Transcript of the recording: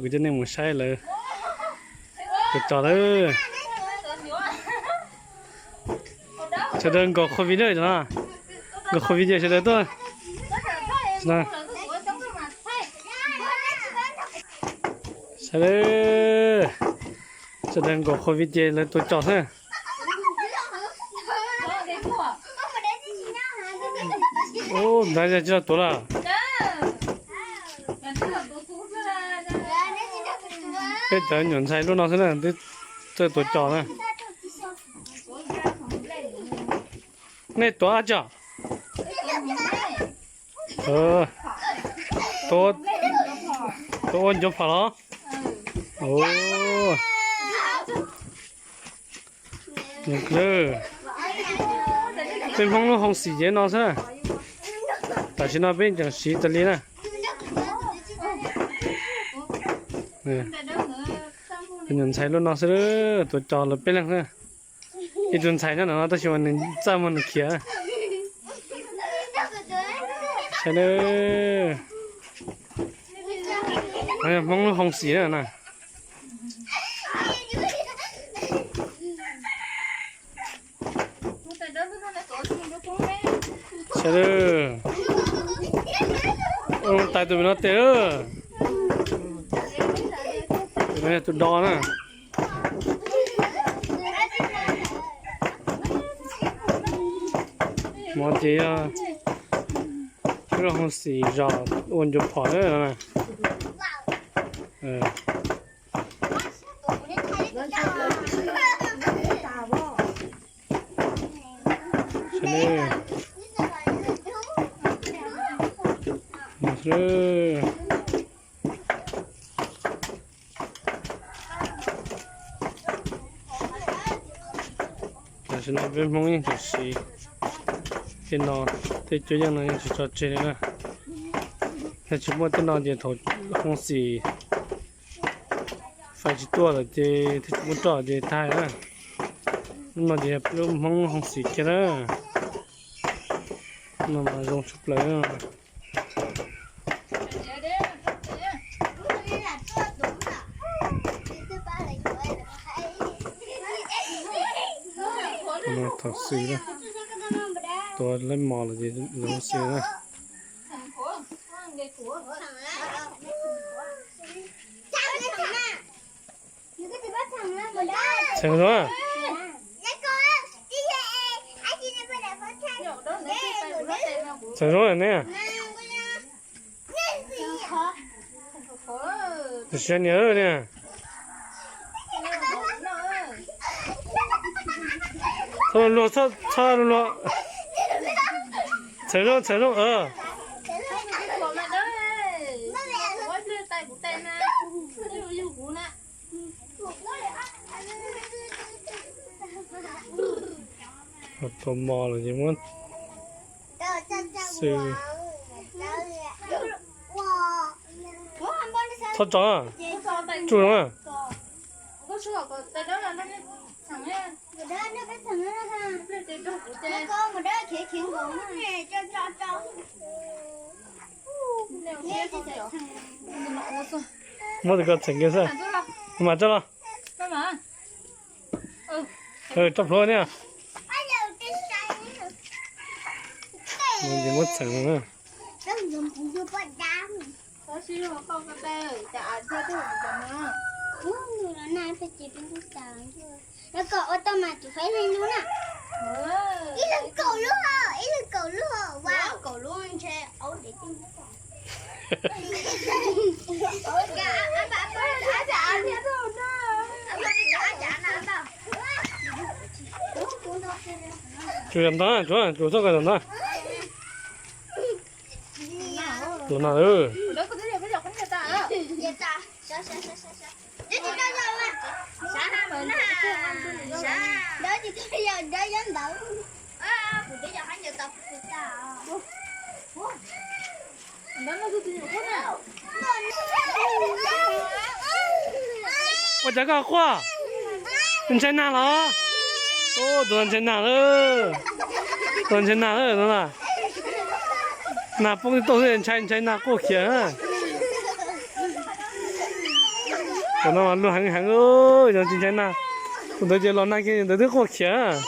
กูจะเนี่ยมึงใช่เลยกูจอดเลยจะเดินกอโควิดเลยจ้ะกอโควิดจะเดินตัวนะใช่เลยจะเดินกอโควิดเลยตัวจอดเลยโอ้ได้จะเจอตัวละcái chợ nhuận xài luôn nó thế này tôi tuổi trò này này tuổi chợ tôi ôn chụp phải đó ồ được rồi bên phong nó không xì dễ nó thế tại vì nó bên chẳng xì tali nèเป็นยันใช้รถนอสเลยตัวจอเราเป็นยังไงอีจนใช้นั่นนะตัวชิวันนึงจ้ามันเขียใช่เลยไอ้มองห้องสีน่ะใช่เลยโอ้ตายตัวเป็นอะไรเต้อเนี่ยตัวดอนอ่ะมอเจียเราห้องสีจอดวนจุดพอได้แล้วนะใช่เลยมาเลย现在边风影就是电脑在最近呢就是做这个，那全部电脑这头红สีไฟจิตตัวเลยเจที่มุดต่อเจไทยนะนั่นมาเดี๋ยวเริ่มห้องสีกันนะนั่นมาลงชุบเลยนะมาถอดสีนะตัวเล่นมอเลยลงสีนะใช่ไหมวะใช่ไหมเนี่ยจะเชียร์เนี่ยเนี่ย差了，承认ตัวมอเลยยังมันซื้อ他长啊，住人啊。我这个成个是，买这了。干嘛？抓婆呢？我怎么成了？có xíu mà không có bê chả cho tôi được mà nó nay phải chỉ bên cái sàn thôi nó cậu ô tô mà tụi phải lên luôn à ý là cậu luôn wow cậu luôn che ấu để tim chú làm đó chú sao cái làm đó làm nào ư đó thì bây giờ đó dám đậu bây giờ phải nhiều tập我这个货，你在哪了？哦，多少钱拿了？多少钱拿了？真的？拿风都是人才拿过钱啊！我那路很哦，像今天呐，我都觉得那个都好看啊。